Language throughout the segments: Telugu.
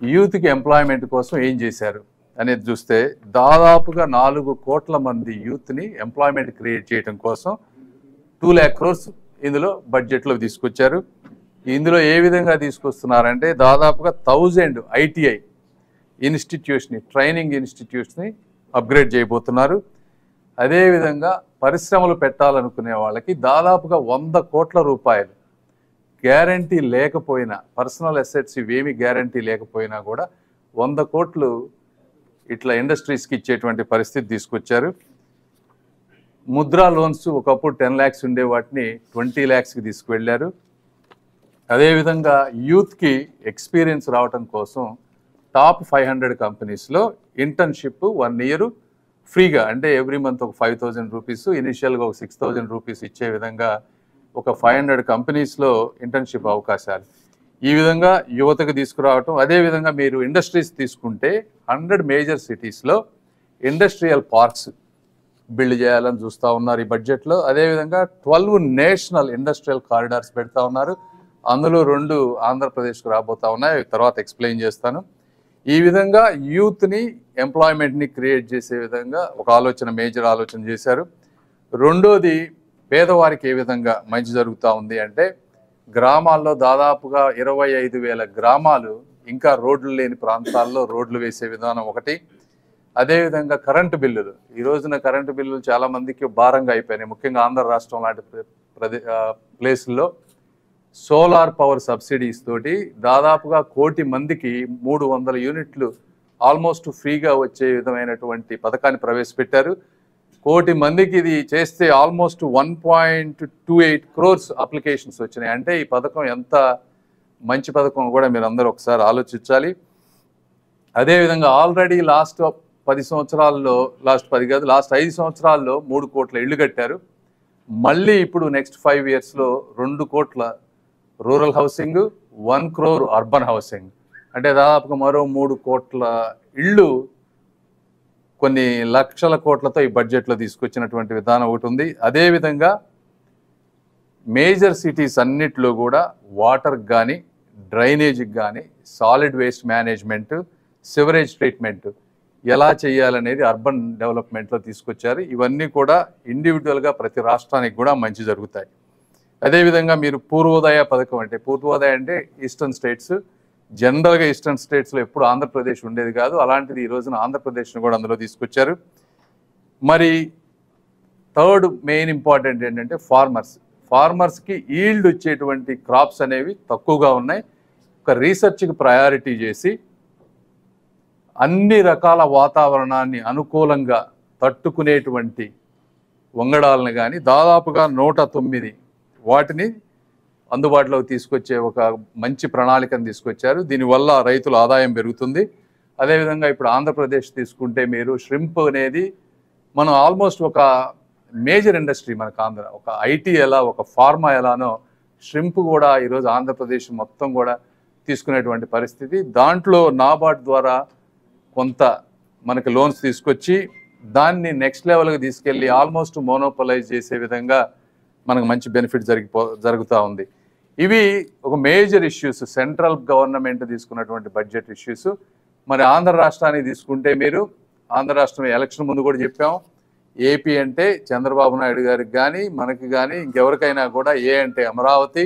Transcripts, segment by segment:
యూత్కి ఎంప్లాయ్మెంట్ కోసం ఏం చేశారు అనేది చూస్తే దాదాపుగా 4 కోట్ల మంది యూత్ని ఎంప్లాయ్మెంట్ క్రియేట్ చేయడం కోసం 2 lakh crores ఇందులో బడ్జెట్లో తీసుకొచ్చారు. ఇందులో ఏ విధంగా తీసుకొస్తున్నారంటే దాదాపుగా 1000 ITI ఇన్స్టిట్యూట్స్ని, ట్రైనింగ్ ఇన్స్టిట్యూట్స్ని అప్గ్రేడ్ చేయబోతున్నారు. అదేవిధంగా పరిశ్రమలు పెట్టాలనుకునే వాళ్ళకి దాదాపుగా 100 కోట్ల రూపాయలు గ్యారంటీ లేకపోయినా, పర్సనల్ అసెట్స్ ఇవేమి గ్యారంటీ లేకపోయినా కూడా 100 కోట్లు ఇట్లా ఇండస్ట్రీస్కి ఇచ్చేటువంటి పరిస్థితి తీసుకొచ్చారు. ముద్రా లోన్స్ ఒకప్పుడు 10 lakhs ఉండే వాటిని 20 lakhsకి తీసుకువెళ్ళారు. అదేవిధంగా యూత్కి ఎక్స్పీరియన్స్ రావటం కోసం టాప్ 500 కంపెనీస్లో ఇంటర్న్షిప్ 1 year ఫ్రీగా, అంటే ఎవ్రీ మంత్ ఒక 5,000 రూపీస్, ఇనిషియల్గా ఒక 6,000 రూపీస్ ఇచ్చే విధంగా ఒక 500 కంపెనీస్లో ఇంటర్న్షిప్ అవకాశాలు ఈ విధంగా యువతకు తీసుకురావటం. అదేవిధంగా మీరు ఇండస్ట్రీస్ తీసుకుంటే 100 మేజర్ సిటీస్లో ఇండస్ట్రియల్ పార్క్స్ బిల్డ్ చేయాలని చూస్తూ ఉన్నారు ఈ బడ్జెట్లో. అదేవిధంగా 12 నేషనల్ ఇండస్ట్రియల్ కారిడార్స్ పెడతా ఉన్నారు. అందులో 2 ఆంధ్రప్రదేశ్కు రాబోతా ఉన్నాయి, తర్వాత ఎక్స్ప్లెయిన్ చేస్తాను. ఈ విధంగా యూత్ని, ఎంప్లాయ్మెంట్ని క్రియేట్ చేసే విధంగా ఒక ఆలోచన, మేజర్ ఆలోచన చేశారు. రెండోది, పేదవారికి ఏ విధంగా మంచి జరుగుతూ ఉంది అంటే గ్రామాల్లో దాదాపుగా 25,000 గ్రామాలు ఇంకా రోడ్లు లేని ప్రాంతాల్లో రోడ్లు వేసే విధానం ఒకటి. అదేవిధంగా కరెంటు బిల్లులు, ఈ రోజున కరెంటు బిల్లులు చాలామందికి భారంగా అయిపోయినాయి. ముఖ్యంగా ఆంధ్ర రాష్ట్రం లాంటి ప్లేసుల్లో సోలార్ పవర్ సబ్సిడీస్ తోటి దాదాపుగా 1 కోటి మందికి 300 యూనిట్లు ఆల్మోస్ట్ ఫ్రీగా వచ్చే విధమైనటువంటి పథకాన్ని ప్రవేశపెట్టారు. 1 కోటి మందికి ఇది చేస్తే ఆల్మోస్ట్ 1.28 crores అప్లికేషన్స్ వచ్చినాయి. అంటే ఈ పథకం ఎంత మంచి పథకం కూడా మీరు అందరూ ఒకసారి ఆలోచించాలి. అదేవిధంగా ఆల్రెడీ లాస్ట్ 5 సంవత్సరాల్లో 5 సంవత్సరాల్లో 3 కోట్ల ఇళ్ళు కట్టారు. మళ్ళీ ఇప్పుడు నెక్స్ట్ 5 yearsలో 2 కోట్ల rural housing, 1 crore urban housing, అంటే దాదాపుగా మరో 3 కోట్ల ఇళ్ళు కొన్ని లక్షల కోట్లతో ఈ బడ్జెట్లో తీసుకొచ్చినటువంటి విధానం ఒకటి ఉంది. అదేవిధంగా మేజర్ సిటీస్ అన్నిట్లో కూడా వాటర్కి కానీ, డ్రైనేజ్కి కానీ, solid waste management, sewerage treatment ఎలా చేయాలనేది అర్బన్ డెవలప్మెంట్లో తీసుకొచ్చారు. ఇవన్నీ కూడా ఇండివిజువల్గా ప్రతి రాష్ట్రానికి కూడా మంచి జరుగుతాయి. అదేవిధంగా మీరు పూర్వోదయ పథకం, అంటే పూర్వోదయ అంటే ఈస్టర్న్ స్టేట్స్, జనరల్గా ఈస్టర్న్ స్టేట్స్లో ఎప్పుడు ఆంధ్రప్రదేశ్ ఉండేది కాదు, అలాంటిది ఈ రోజున ఆంధ్రప్రదేశ్ను కూడా అందులో తీసుకొచ్చారు. మరి థర్డ్ మెయిన్ ఇంపార్టెంట్ ఏంటంటే ఫార్మర్స్కి ఈల్డ్ వచ్చేటువంటి క్రాప్స్ అనేవి తక్కువగా ఉన్నాయి. ఒక రీసెర్చ్కి ప్రయారిటీ చేసి అన్ని రకాల వాతావరణాన్ని అనుకూలంగా తట్టుకునేటువంటి వంగడాలను కానీ దాదాపుగా 109 వాటిని అందుబాటులోకి తీసుకొచ్చే ఒక మంచి ప్రణాళికను తీసుకొచ్చారు. దీనివల్ల రైతుల ఆదాయం పెరుగుతుంది. అదేవిధంగా ఇప్పుడు ఆంధ్రప్రదేశ్ తీసుకుంటే మీరు ష్రింప్ అనేది మనం ఆల్మోస్ట్ ఒక మేజర్ ఇండస్ట్రీ మనకు ఆంధ్ర, ఒక IT ఎలా, ఒక ఫార్మా ఎలానో ష్రింప్ కూడా ఈరోజు ఆంధ్రప్రదేశ్ మొత్తం కూడా తీసుకునేటువంటి పరిస్థితి. దాంట్లో నాబార్డ్ ద్వారా కొంత మనకి లోన్స్ తీసుకొచ్చి దాన్ని నెక్స్ట్ లెవెల్కి తీసుకెళ్ళి ఆల్మోస్ట్ మోనోపలైజ్ చేసే విధంగా మనకు మంచి బెనిఫిట్ జరుగుతూ ఉంది. ఇవి ఒక మేజర్ ఇష్యూస్, సెంట్రల్ గవర్నమెంట్ తీసుకున్నటువంటి బడ్జెట్ ఇష్యూస్. మరి ఆంధ్ర రాష్ట్రానికి తీసుకుంటే మీరు, ఆంధ్ర రాష్ట్రం ఎలక్షన్ ముందు కూడా చెప్పాం, ఏపీ అంటే చంద్రబాబు నాయుడు గారికి కానీ మనకి కానీ ఇంకెవరికైనా కూడా ఏ అంటే అమరావతి,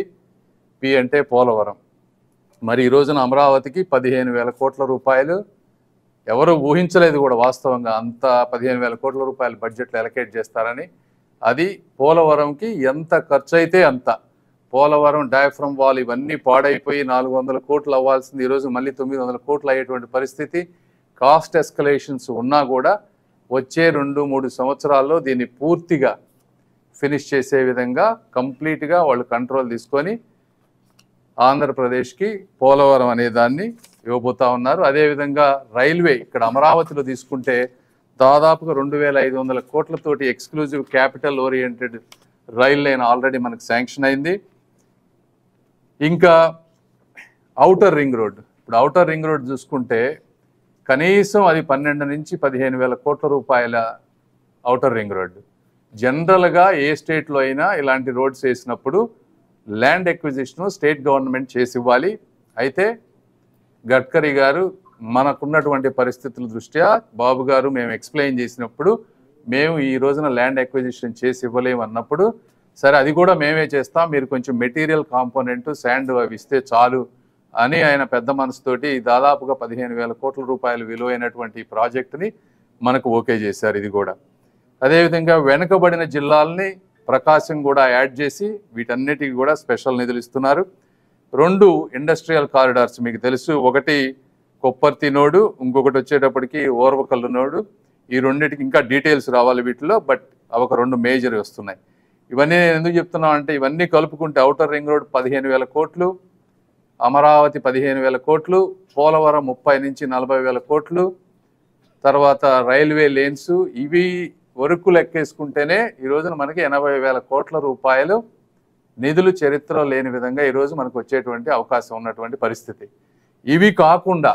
పి అంటే పోలవరం. మరి ఈ రోజున అమరావతికి 15,000 కోట్ల రూపాయలు, ఎవరు ఊహించలేదు కూడా వాస్తవంగా అంత 15,000 కోట్ల రూపాయలు బడ్జెట్లో ఎలకేట్ చేస్తారని. అది పోలవరంకి ఎంత ఖర్చు అయితే అంత. పోలవరం డయాఫ్రమ్ వాల్ ఇవన్నీ పాడైపోయి 400 కోట్లు అవ్వాల్సింది ఈరోజు మళ్ళీ 900 కోట్లు అయ్యేటువంటి పరిస్థితి. కాస్ట్ ఎస్కలేషన్స్ ఉన్నా కూడా వచ్చే 2-3 సంవత్సరాల్లో దీన్ని పూర్తిగా ఫినిష్ చేసే విధంగా కంప్లీట్గా వాళ్ళు కంట్రోల్ తీసుకొని ఆంధ్రప్రదేశ్కి పోలవరం అనే దాన్ని ఇవ్వబోతా ఉన్నారు. అదేవిధంగా రైల్వే, ఇక్కడ అమరావతిలో తీసుకుంటే దాదాపుగా 2,500 కోట్లతోటి exclusive capital oriented rail line already మనకు శాంక్షన్ అయింది. ఇంకా ఔటర్ రింగ్ రోడ్, ఇప్పుడు ఔటర్ రింగ్ రోడ్ చూసుకుంటే కనీసం అది 12 నుంచి 15,000 కోట్ల రూపాయల ఔటర్ రింగ్ రోడ్. జనరల్గా ఏ స్టేట్లో అయినా ఇలాంటి రోడ్స్ వేసినప్పుడు ల్యాండ్ ఎక్విజిషన్ స్టేట్ గవర్నమెంట్ చేసి ఇవ్వాలి. అయితే గడ్కరీ గారు మనకున్నటువంటి పరిస్థితుల దృష్ట్యా బాబు గారు మేము ఎక్స్ప్లెయిన్ చేసినప్పుడు మేము ఈ రోజున ల్యాండ్ అక్విజిషన్ చేసి ఇవ్వలేము అన్నప్పుడు సరే అది కూడా మేమే చేస్తాం, మీరు కొంచెం మెటీరియల్ కాంపోనెంట్ శాండ్ అవి ఇస్తే చాలు అని ఆయన పెద్ద మనసుతోటి దాదాపుగా 15,000 కోట్ల రూపాయలు విలువైనటువంటి ఈ ప్రాజెక్టుని మనకు ఓకే చేశారు. ఇది కూడా అదేవిధంగా వెనుకబడిన జిల్లాలని ప్రకాశం కూడా యాడ్ చేసి వీటన్నిటికీ కూడా స్పెషల్ నిధులు ఇస్తున్నారు. 2 ఇండస్ట్రియల్ కారిడార్స్ మీకు తెలుసు, ఒకటి కొప్పర్తి నోడు, ఇంకొకటి వచ్చేటప్పటికి ఓర్వకల్లు నోడు. ఈ రెండింటికి ఇంకా డీటెయిల్స్ రావాలి వీటిలో, బట్ అవి ఒక 2 మేజర్ వస్తున్నాయి. ఇవన్నీ నేను ఎందుకు చెప్తున్నాను అంటే ఇవన్నీ కలుపుకుంటే ఔటర్ రింగ్ రోడ్ 15,000 కోట్లు, అమరావతి 15,000 కోట్లు, పోలవరం 30 నుంచి 40,000 కోట్లు, తర్వాత రైల్వే లేన్స్, ఇవి వరకు లెక్కేసుకుంటేనే ఈ రోజున మనకి 80,000 కోట్ల రూపాయలు నిధులు చరిత్రలో లేని విధంగా ఈరోజు మనకు వచ్చేటువంటి అవకాశం ఉన్నటువంటి పరిస్థితి. ఇవి కాకుండా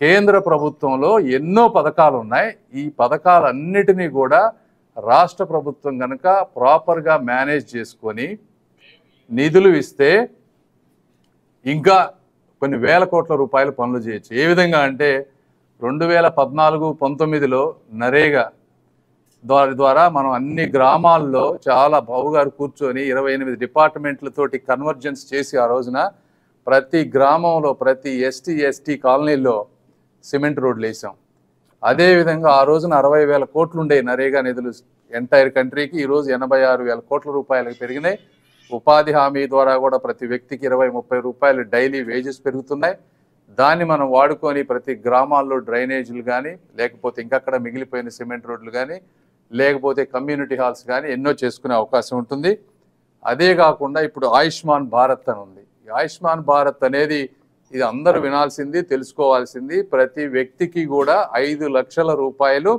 కేంద్ర ప్రభుత్వంలో ఎన్నో పథకాలు ఉన్నాయి. ఈ పథకాలన్నిటినీ కూడా రాష్ట్ర ప్రభుత్వం కనుక ప్రాపర్గా మేనేజ్ చేసుకొని నిధులు ఇస్తే ఇంకా కొన్ని వేల కోట్ల రూపాయలు పనులు చేయొచ్చు. ఏ విధంగా అంటే 2014-19లో నరేగా ద్వారా మనం అన్ని గ్రామాల్లో చాలా బావుగారు కూర్చొని 28 డిపార్ట్మెంట్లతోటి కన్వర్జెన్స్ చేసి ఆ రోజున ప్రతి గ్రామంలో ప్రతి ఎస్టీ కాలనీలో సిమెంట్ రోడ్లు వేసాం. అదేవిధంగా ఆ రోజున 60,000 కోట్లు ఉండే నరేగా నిధులు ఎంటైర్ కంట్రీకి, ఈరోజు 86,000 కోట్ల రూపాయలకు పెరిగినాయి. ఉపాధి హామీ ద్వారా కూడా ప్రతి వ్యక్తికి 20-30 రూపాయలు డైలీ వేజెస్ పెరుగుతున్నాయి. దాన్ని మనం వాడుకొని ప్రతి గ్రామాల్లో డ్రైనేజీలు కానీ, లేకపోతే ఇంకక్కడ మిగిలిపోయిన సిమెంట్ రోడ్లు కానీ, లేకపోతే కమ్యూనిటీ హాల్స్ కానీ ఎన్నో చేసుకునే అవకాశం ఉంటుంది. అదే కాకుండా ఇప్పుడు ఆయుష్మాన్ భారత్ అని ఉంది. ఈ ఆయుష్మాన్ భారత్ అనేది ఇది అందరూ వినాల్సింది, తెలుసుకోవాల్సింది. ప్రతి వ్యక్తికి కూడా 5 లక్షల రూపాయలు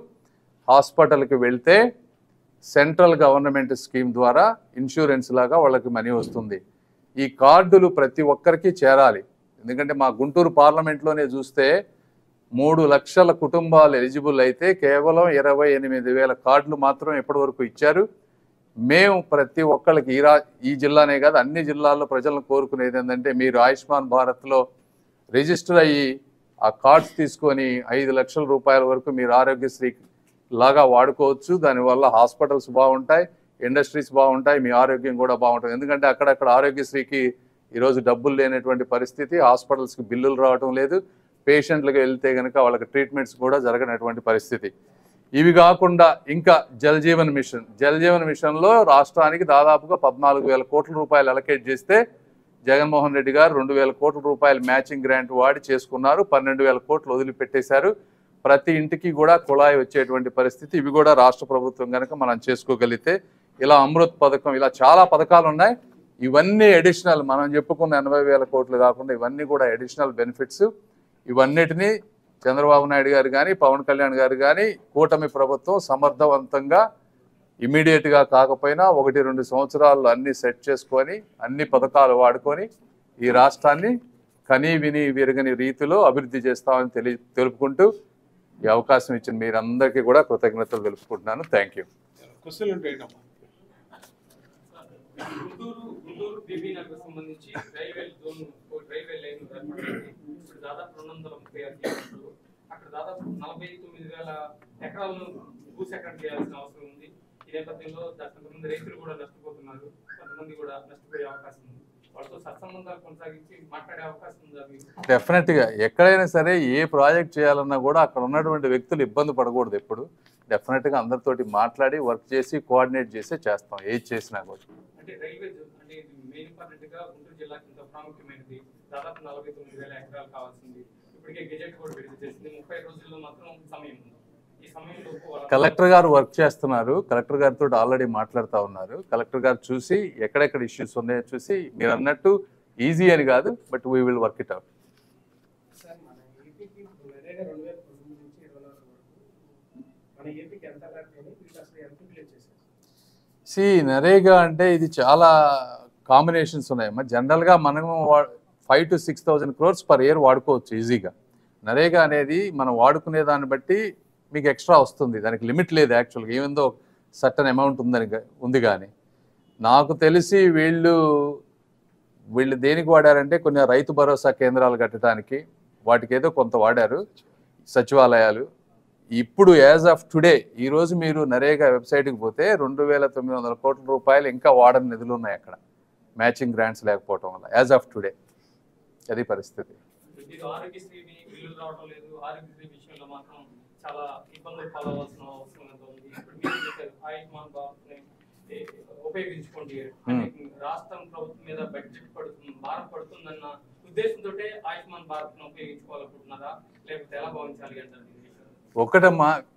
హాస్పిటల్కి వెళ్తే సెంట్రల్ గవర్నమెంట్ స్కీమ్ ద్వారా ఇన్సూరెన్స్ లాగా వాళ్ళకి మనీ వస్తుంది. ఈ కార్డులు ప్రతి ఒక్కరికి చేరాలి. ఎందుకంటే మా గుంటూరు పార్లమెంట్లోనే చూస్తే 3 లక్షల కుటుంబాలు ఎలిజిబుల్ అయితే కేవలం 28,000 కార్డులు మాత్రం ఇప్పటివరకు ఇచ్చారు. మేము ప్రతి ఒక్కరికి ఈ జిల్లానే కాదు అన్ని జిల్లాల్లో ప్రజలను కోరుకునేది ఏంటంటే మీరు ఆయుష్మాన్ భారత్లో రిజిస్టర్ అయ్యి ఆ కార్డ్స్ తీసుకొని 5 లక్షల రూపాయల వరకు మీరు ఆరోగ్యశ్రీ లాగా వాడుకోవచ్చు. దానివల్ల హాస్పిటల్స్ బాగుంటాయి, ఇండస్ట్రీస్ బాగుంటాయి, మీ ఆరోగ్యం కూడా బాగుంటుంది. ఎందుకంటే అక్కడక్కడ ఆరోగ్యశ్రీకి ఈరోజు డబ్బులు లేనటువంటి పరిస్థితి, హాస్పిటల్స్కి బిల్లులు రావడం లేదు, పేషెంట్లకు వెళ్తే కనుక వాళ్ళకి ట్రీట్మెంట్స్ కూడా జరగనటువంటి పరిస్థితి. ఇవి కాకుండా ఇంకా జల్ జీవన్ మిషన్లో రాష్ట్రానికి దాదాపుగా 14,000 కోట్ల రూపాయలు అలకేట్ చేస్తే జగన్మోహన్ రెడ్డి గారు 2,000 కోట్ల రూపాయలు మ్యాచింగ్ గ్రాంట్ వాడి చేసుకున్నారు. 12,000 కోట్లు వదిలిపెట్టేశారు. ప్రతి ఇంటికి కూడా కుళాయి వచ్చేటువంటి పరిస్థితి. ఇవి కూడా రాష్ట్ర ప్రభుత్వం కనుక మనం చేసుకోగలిగితే, ఇలా అమృత్ పథకం, ఇలా చాలా పథకాలు ఉన్నాయి. ఇవన్నీ అడిషనల్, మనం చెప్పుకున్న 80,000 కోట్లు కాకుండా ఇవన్నీ కూడా అడిషనల్ బెనిఫిట్స్. ఇవన్నిటినీ చంద్రబాబు నాయుడు గారు కానీ పవన్ కళ్యాణ్ గారు కానీ కూటమి ప్రభుత్వం సమర్థవంతంగా ఇమీడియట్గా కాకపోయినా 1-2 సంవత్సరాల్లో అన్ని సెట్ చేసుకొని అన్ని పథకాలు వాడుకొని ఈ రాష్ట్రాన్ని కనీ విని విరగని రీతిలో అభివృద్ధి చేస్తామని తెలుపుకుంటూ ఈ అవకాశం ఇచ్చిన మీరందరికీ కూడా కృతజ్ఞతలు తెలుపుకుంటున్నాను. Thank you. Guntur Bibinagar సంబంధించి రైల్వే లైన్ ఇప్పుడు దాదాపు 236 కిలోమీటర్లు, అక్కడ దాదాపు 49,000 ఎకరాలను భూసేకరణ చేయాల్సిన అవసరం ఉంది. ఈ నేపథ్యంలో కొంతమంది రైతులు కూడా నష్టపోతున్నారు, కొంతమంది కూడా నష్టపోయే అవకాశం ఉంది. వాళ్ళతో సత్సంబంధాలు కొనసాగించి మాట్లాడే అవకాశం ఉందా? డెఫినెట్గా ఎక్కడైనా సరే ఏ ప్రాజెక్ట్ చేయాలన్నా కూడా అక్కడ ఉన్నటువంటి వ్యక్తులు ఇబ్బంది పడకూడదు. ఎప్పుడు డెఫినెట్గా అందరితోటి మాట్లాడి వర్క్ చేసి కోఆర్డినేట్ చేసి చేస్తాం ఏది చేసినా కూడా. అంటే రైల్వే అంటే మెయిన్ ఇంపార్టెంట్గా గుంటూరు జిల్లాకి ఇంత ప్రాముఖ్యమైనది, దాదాపు 49,000 ఎకరాలు కావాల్సింది. ఇప్పటికే గెజెట్ కూడా విడుదల చేసింది. 30 రోజుల్లో మాత్రం సమయం ఉంది. ఈ సమయంలో కలెక్టర్ గారు వర్క్ చేస్తున్నారు. కలెక్టర్ గారితో ఆల్రెడీ మాట్లాడుతూ ఉన్నారు. కలెక్టర్ గారు చూసి ఎక్కడెక్కడ ఇష్యూస్ ఉన్నాయో చూసి మీరు అన్నట్టు ఈజీ అని కాదు, but we will work it out. NREGA అంటే ఇది చాలా కాంబినేషన్స్ ఉన్నాయి. జనరల్గా మనము 5,000 to 6,000 crores పర్ ఇయర్ వాడుకోవచ్చు ఈజీగా. నరేగా అనేది మనం వాడుకునే దాన్ని బట్టి మీకు ఎక్స్ట్రా వస్తుంది, దానికి లిమిట్ లేదు యాక్చువల్గా, ఏమిందో సర్టన్ అమౌంట్ ఉంది కానీ నాకు తెలిసి వీళ్ళు వీళ్ళు దేనికి వాడారంటే కొన్ని రైతు భరోసా కేంద్రాలు కట్టడానికి వాటికి ఏదో కొంత వాడారు, సచివాలయాలు. ఇప్పుడు యాజ్ ఆఫ్ టుడే ఈరోజు మీరు నరేగా వెబ్సైట్కి పోతే 2,900 కోట్ల రూపాయలు ఇంకా వాడని నిధులు ఉన్నాయి అక్కడ, మ్యాచింగ్ గ్రాంట్స్ లేకపోవటం వల్ల. యాజ్ ఆఫ్ టుడే అది పరిస్థితి. ఆరోగ్యశ్రీ బిల్లులు రావడం లేదు, ఆరోగ్యశ్రీ విషయంలో మాత్రం చాలా ఇబ్బందులు పాలవలసిన అవసరం ఉంది. ఇప్పుడు మీరు చెప్పారు ఆయుష్మాన్ భారత్ని ఉపయోగించుకోండి, రాష్ట్రం ప్రభుత్వం మీద బడ్జెట్ భారం పడుతుందన్న ఉద్దేశంతో ఆయుష్మాన్ భారత్ ఉపయోగించుకోవాలనుకుంటున్నారా, లేకపోతే ఎలా భావించాలి అంటారు?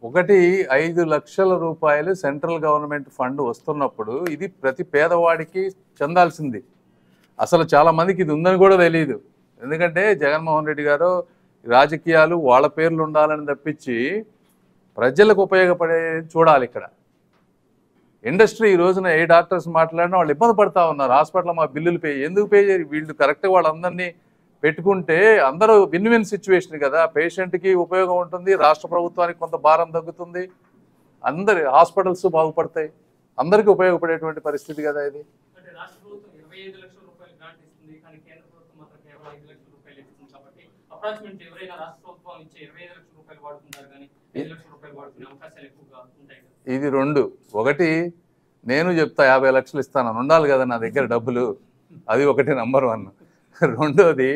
ఒకటి 5 లక్షల రూపాయలు సెంట్రల్ గవర్నమెంట్ ఫండ్ వస్తున్నప్పుడు ఇది ప్రతి పేదవాడికి చెందాల్సింది. అసలు చాలా మందికి ఇది ఉందని కూడా తెలియదు. ఎందుకంటే జగన్మోహన్ రెడ్డి గారు రాజకీయాలు వాళ్ళ పేర్లు ఉండాలని తప్పించి ప్రజలకు ఉపయోగపడే చూడాలి. ఇక్కడ ఇండస్ట్రీ ఈ రోజున ఏ డాక్టర్స్ మాట్లాడినా వాళ్ళు ఇబ్బంది పడతా ఉన్నారు. హాస్పిటల్ మా బిల్లులు ఎందుకు పే చేయరు వీళ్ళు? కరెక్ట్గా వాళ్ళందరినీ పెట్టుకుంటే అందరూ విన్ విన్ సిచ్యువేషన్ కదా. పేషెంట్కి ఉపయోగం ఉంటుంది, రాష్ట్ర ప్రభుత్వానికి కొంత భారం తగ్గుతుంది, అందరి హాస్పిటల్స్ బాగుపడతాయి, అందరికీ ఉపయోగపడేటువంటి పరిస్థితి కదా ఇది. ఇది రెండు. ఒకటి నేను చెప్తా 50 లక్షలు ఇస్తాను ఉండాలి కదా నా దగ్గర డబ్బులు, అది ఒకటి నంబర్ 1. రెండోది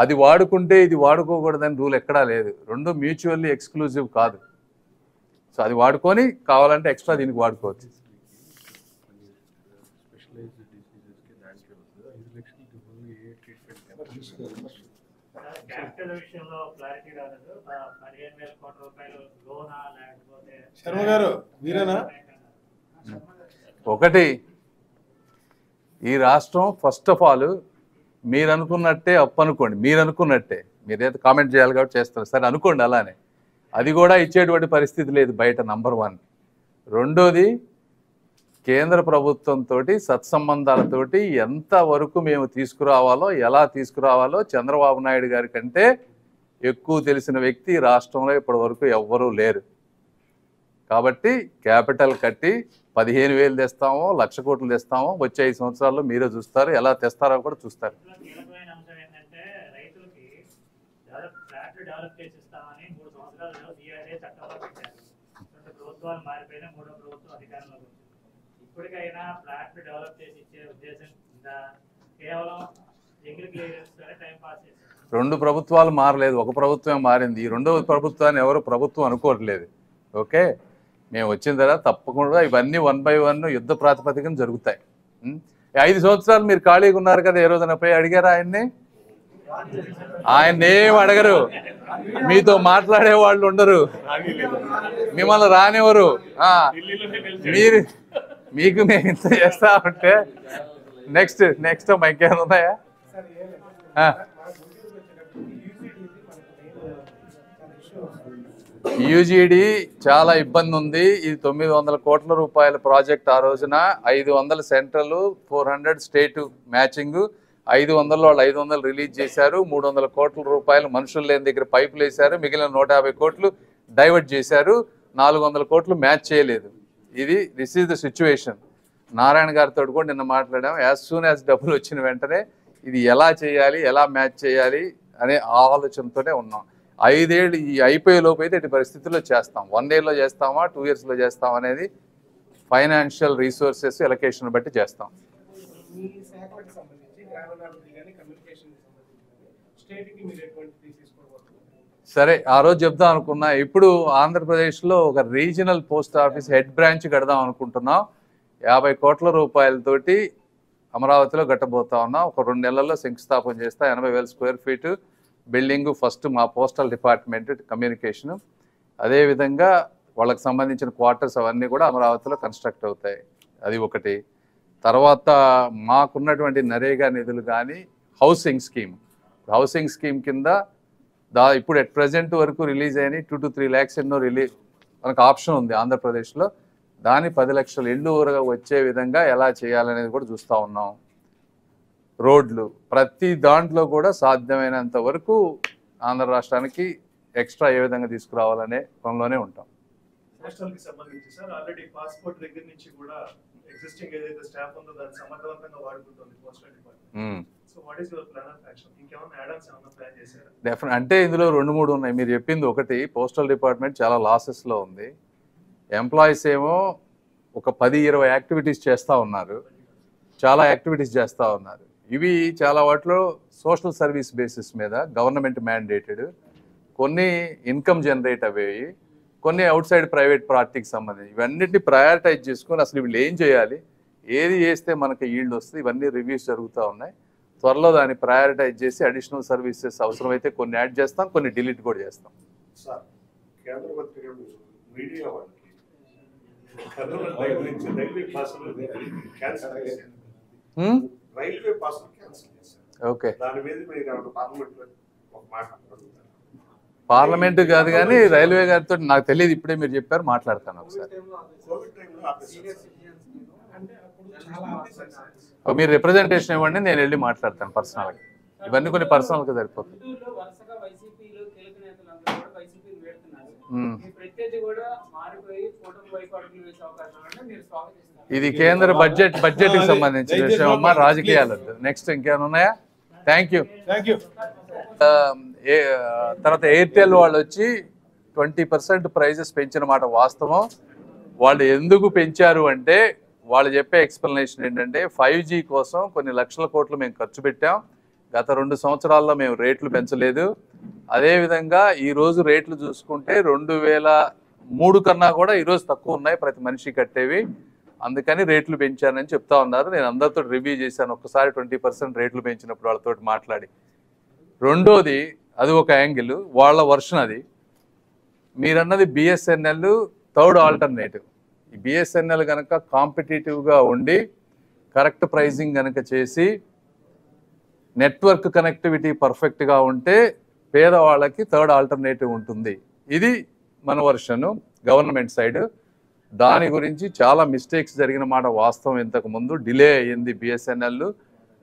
అది వాడుకుంటే ఇది వాడుకోకూడదని రూల్ ఎక్కడా లేదు. రెండు మ్యూచువల్లీ ఎక్స్క్లూజివ్ కాదు. సో అది వాడుకొని కావాలంటే ఎక్స్ట్రా దీనికి వాడుకోవచ్చు. ఒకటి ఈ రాష్ట్రం ఫస్ట్ ఆఫ్ ఆల్ మీరు అనుకున్నట్టే అప్పు అనుకోండి, మీరు అనుకున్నట్టే, మీరైతే కామెంట్ చేయాలి కాబట్టి చేస్తారు సరే అనుకోండి అలానే, అది కూడా ఇచ్చేటువంటి పరిస్థితి లేదు బయట, నంబర్ 1. రెండోది కేంద్ర ప్రభుత్వంతో సత్సంబంధాలతోటి ఎంతవరకు మేము తీసుకురావాలో ఎలా తీసుకురావాలో చంద్రబాబు నాయుడు గారి కంటే ఎక్కువ తెలిసిన వ్యక్తి రాష్ట్రంలో ఇప్పటి వరకు ఎవ్వరూ లేరు. కాబట్టి క్యాపిటల్ కట్టి 15,000 తెస్తామో 1,00,000 కోట్లు తెస్తామో వచ్చే 5 సంవత్సరాల్లో మీరే చూస్తారు, ఎలా తెస్తారో కూడా చూస్తారు. రెండు ప్రభుత్వాలు మారలేదు, ఒక ప్రభుత్వమే మారింది. ఈ రెండవ ప్రభుత్వాన్ని ఎవరు ప్రభుత్వం అనుకోవట్లేదు. ఓకే, మేము వచ్చిన తర్వాత తప్పకుండా ఇవన్నీ 1 by 1 యుద్ధ ప్రాతిపదికన జరుగుతాయి. 5 సంవత్సరాలు మీరు ఖాళీగా ఉన్నారు కదా, ఏ రోజున పోయి అడిగారా ఆయన్ని? ఆయన ఏం అడగరు, మీతో మాట్లాడే వాళ్ళు ఉండరు, మిమ్మల్ని రానివ్వరు. మీకు మేము ఇంత చేస్తా ఉంటే నెక్స్ట్ ఇంకేమైనా ఉన్నాయా? యూజీడీ చాలా ఇబ్బంది ఉంది. ఇది 900 కోట్ల రూపాయల ప్రాజెక్ట్. ఆ రోజున 500 సెంట్రల్, 400 స్టేట్ మ్యాచింగ్, 500 వాళ్ళు 500 రిలీజ్ చేశారు. 300 కోట్ల రూపాయలు మనుషులు లేని దగ్గర పైపులు వేశారు, మిగిలిన 150 కోట్లు డైవర్ట్ చేశారు, 400 కోట్లు మ్యాచ్ చేయలేదు. This is the situation. Narayana గారితో కూడా నిన్న మాట్లాడాం. యాజ్ సూన్ యాజ్ డబ్బులు వచ్చిన వెంటనే ఇది ఎలా చేయాలి, ఎలా మ్యాచ్ చేయాలి అనే ఆలోచనతోనే ఉన్నాం. 5 ఏళ్ళు ఈ అయిపోయే లోపు అయితే ఇటు పరిస్థితుల్లో చేస్తాం. 1 yearలో చేస్తామా 2 yearsలో చేస్తాం అనేది ఫైనాన్షియల్ రీసోర్సెస్ ఎలకేషన్ బట్టి చేస్తాం. సరే, ఆ రోజు చెప్దాం అనుకున్నా. ఇప్పుడు ఆంధ్రప్రదేశ్లో ఒక regional post office head branch కడదాం అనుకుంటున్నాం. 50 కోట్ల రూపాయలతోటి అమరావతిలో కట్టబోతా ఉన్నాం. ఒక 2 నెలల్లో శంకుస్థాపన చేస్తా. 80,000 స్క్వేర్ ఫీట్ బిల్డింగ్, ఫస్ట్ మా పోస్టల్ డిపార్ట్మెంట్ కమ్యూనికేషను, అదేవిధంగా వాళ్ళకి సంబంధించిన క్వార్టర్స్ అవన్నీ కూడా అమరావతిలో కన్స్ట్రక్ట్ అవుతాయి. అది ఒకటి. తర్వాత మాకున్నటువంటి నరేగా నిధులు కానీ హౌసింగ్ స్కీమ్ కింద ఇప్పుడు ఎట్ ప్రజెంట్ వరకు రిలీజ్ అయినాయి 2 to 3 lakhs ఎన్నో రిలీజ్ మనకు ఆప్షన్ ఉంది ఆంధ్రప్రదేశ్లో. దాన్ని 10 లక్షల ఇళ్ళు ఊరగా వచ్చే విధంగా ఎలా చేయాలనేది కూడా చూస్తూ ఉన్నాం. రోడ్లు ప్రతి దాంట్లో కూడా సాధ్యమైనంత వరకు ఆంధ్ర రాష్ట్రానికి ఎక్స్ట్రా ఏ విధంగా తీసుకురావాలనే పనిలోనే ఉంటాం. రాష్ట్రానికి సంబంధించి సార్ ఆల్రెడీ పాస్పోర్ట్ దగ్గర నుంచి కూడా ఎగ్జిస్టింగ్ ఏదైతే స్టాఫ్ ఉందో దాన్ని సమర్థవంతంగా వాడుకుంటుంది postal department. So what is your plan of action? ఇంకేమైనా యాడ్-ఆన్స్ ఏమైనా ప్లాన్ చేశారా? డెఫినెట్ అంటే ఇందులో 2-3 ఉన్నాయి. మీరు చెప్పింది ఒకటి, పోస్టల్ డిపార్ట్మెంట్ చాలా లాసెస్లో ఉంది. ఎంప్లాయీస్ ఏమో ఒక 10-20 యాక్టివిటీస్ చేస్తూ ఉన్నారు, చాలా యాక్టివిటీస్ చేస్తూ ఉన్నారు. ఇవి చాలా వాటిలో సోషల్ సర్వీస్ బేసిస్ మీద గవర్నమెంట్ మ్యాండేటెడ్, కొన్ని ఇన్కమ్ జనరేట్ అయ్యేవి, కొన్ని అవుట్ సైడ్ ప్రైవేట్ పార్టీకి సంబంధించి. ఇవన్నిటిని ప్రయారిటైజ్ చేసుకొని అసలు వీళ్ళు ఏం చేయాలి, ఏది చేస్తే మనకి ఈల్డ్ వస్తుంది, ఇవన్నీ రివ్యూస్ జరుగుతూ ఉన్నాయి. త్వరలో దాన్ని ప్రయారిటైజ్ చేసి అడిషనల్ సర్వీసెస్ అవసరమైతే కొన్ని యాడ్ చేస్తాం, కొన్ని డిలీట్ కూడా చేస్తాం. సార్, కేంద్ర మంత్రి గారు మీడియా వాళ్ళకి కర్నూలు రైల్వే పాసులు క్యాన్సిల్ చేశారు. రైల్వే పాసులు క్యాన్సిల్ చేశారు. ఓకే, దాని మీద మీరు పార్లమెంట్ ఒక మాట పార్లమెంట్ కాదు కానీ రైల్వే గారితో నాకు తెలియదు, ఇప్పుడే మీరు చెప్పారు, మాట్లాడతాను ఒకసారి. కోవిడ్ టైంలో ఆపేశారు. మీరు రిప్రజెంటేషన్ ఇవ్వండి, నేను వెళ్ళి మాట్లాడతాను పర్సనల్గా. ఇవన్నీ కొన్ని పర్సనల్గా సరిపోతుంది. ఇది కేంద్ర బడ్జెట్కి సంబంధించిన విషయం అమ్మా, రాజకీయాలు. నెక్స్ట్ ఇంకేమైనా ఉన్నాయా? Thank you. తర్వాత ఎయిర్టెల్ వాళ్ళు వచ్చి 20% ప్రైజెస్ పెంచిన మాట వాస్తవం. వాళ్ళు ఎందుకు పెంచారు అంటే వాళ్ళు చెప్పే ఎక్స్ప్లెనేషన్ ఏంటంటే 5G కోసం కొన్ని లక్షల కోట్లు మేము ఖర్చు పెట్టాం, గత 2 సంవత్సరాల్లో మేము రేట్లు పెంచలేదు. అదేవిధంగా ఈరోజు రేట్లు చూసుకుంటే 2003 కన్నా కూడా ఈరోజు తక్కువ ఉన్నాయి ప్రతి మనిషి కట్టేవి, అందుకని రేట్లు పెంచానని చెప్తా ఉన్నారు. నేను అందరితో రివ్యూ చేశాను ఒక్కసారి 20% రేట్లు పెంచినప్పుడు వాళ్ళతో మాట్లాడి. రెండోది, అది ఒక యాంగిల్, వాళ్ళ వర్షన్ అది. మీరన్నది బిఎస్ఎన్ఎల్ థర్డ్ ఆల్టర్నేటివ్. ఈ బిఎస్ఎన్ఎల్ కనుక కాంపిటేటివ్గా ఉండి కరెక్ట్ ప్రైజింగ్ కనుక చేసి నెట్వర్క్ కనెక్టివిటీ పర్ఫెక్ట్గా ఉంటే పేదవాళ్ళకి థర్డ్ ఆల్టర్నేటివ్ ఉంటుంది. ఇది మన వర్షను గవర్నమెంట్ సైడ్. దాని గురించి చాలా మిస్టేక్స్ జరిగిన మాట వాస్తవం. ఇంతకుముందు డిలే అయ్యింది బిఎస్ఎన్ఎల్.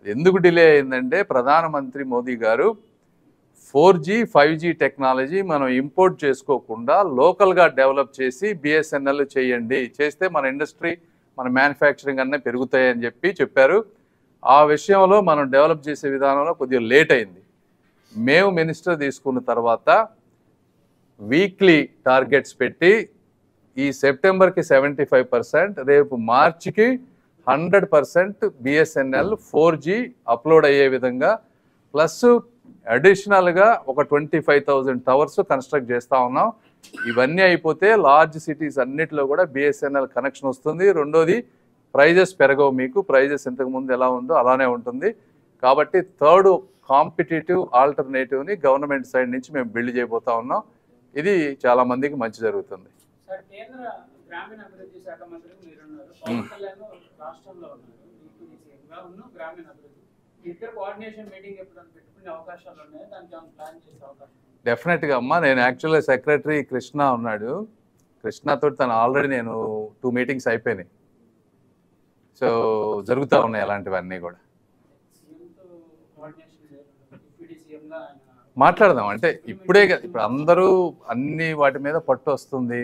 ఎందుకు డిలే అయిందంటే ప్రధానమంత్రి మోదీ గారు 4G 5G టెక్నాలజీ మనం ఇంపోర్ట్ చేసుకోకుండా లోకల్గా డెవలప్ చేసి బిఎస్ఎన్ఎల్ చేయండి, చేస్తే మన ఇండస్ట్రీ మన మ్యానుఫ్యాక్చరింగ్ అన్నీ పెరుగుతాయని చెప్పారు. ఆ విషయంలో మనం డెవలప్ చేసే విధానంలో కొద్దిగా లేట్ అయింది. మేము మినిస్టర్ తీసుకున్న తర్వాత వీక్లీ టార్గెట్స్ పెట్టి ఈ సెప్టెంబర్కి 75%, రేపు మార్చికి 100% బిఎస్ఎన్ఎల్ 4G అప్లోడ్ అయ్యే విధంగా, ప్లస్ అడిషనల్గా ఒక 25,000 టవర్స్ కన్స్ట్రక్ట్ చేస్తూ ఉన్నాం. ఇవన్నీ అయిపోతే లార్జ్ సిటీస్ అన్నిటిలో కూడా బిఎస్ఎన్ఎల్ కనెక్షన్ వస్తుంది. రెండోది, ప్రైజెస్ పెరగవు, మీకు ప్రైజెస్ ఇంతకుముందు ఎలా ఉందో అలానే ఉంటుంది. కాబట్టి థర్డ్ కాంపిటేటివ్ ఆల్టర్నేటివ్ని గవర్నమెంట్ సైడ్ నుంచి మేము బిల్డ్ చేయబోతా ఉన్నాం. ఇది చాలా మందికి మంచి జరుగుతుంది. కేంద్ర గ్రామీణ అభివృద్ధి శాఖ మంత్రి మీరున్నారు, పవన్ కళ్యాణ్ రాష్ట్రంలో ఉన్నారు, గ్రామీణ అభివృద్ధి ఇద్దరు కోఆర్డినేషన్ మీటింగ్ ఎప్పుడైనా పెట్టుకునే అవకాశాలు ఉన్నాయా? దానికి ఏమైనా ప్లాన్ చేసే అవకాశం? డెఫినెట్గా అమ్మా. నేను యాక్చువల్గా సెక్రటరీ కృష్ణ ఉన్నాడు, కృష్ణతో తను ఆల్రెడీ నేను 2 మీటింగ్స్ అయిపోయినాయి. సో జరుగుతూ ఉన్నాయి అలాంటివన్నీ కూడా. మాట్లాడదాం అంటే ఇప్పుడే కదా, ఇప్పుడు అందరూ అన్ని వాటి మీద పట్టు వస్తుంది.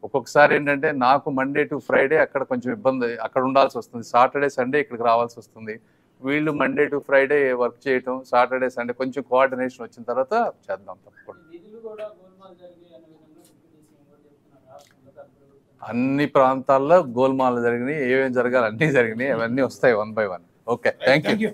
ఒక్కొక్కసారి ఏంటంటే నాకు మండే టు ఫ్రైడే అక్కడ కొంచెం ఇబ్బంది, అక్కడ ఉండాల్సి వస్తుంది. సాటర్డే సండే ఇక్కడికి రావాల్సి వస్తుంది. వీళ్ళు మండే టు ఫ్రైడే వర్క్ చేయటం, సాటర్డే సండే కొంచెం కోఆర్డినేషన్ వచ్చిన తర్వాత చేద్దాం తప్పకుండా. అన్ని ప్రాంతాల్లో గోల్మాలు జరిగినాయి, ఏమేమి జరగాలి అన్నీ జరిగినాయి, అవన్నీ వస్తాయి 1 by 1. Okay, thank you.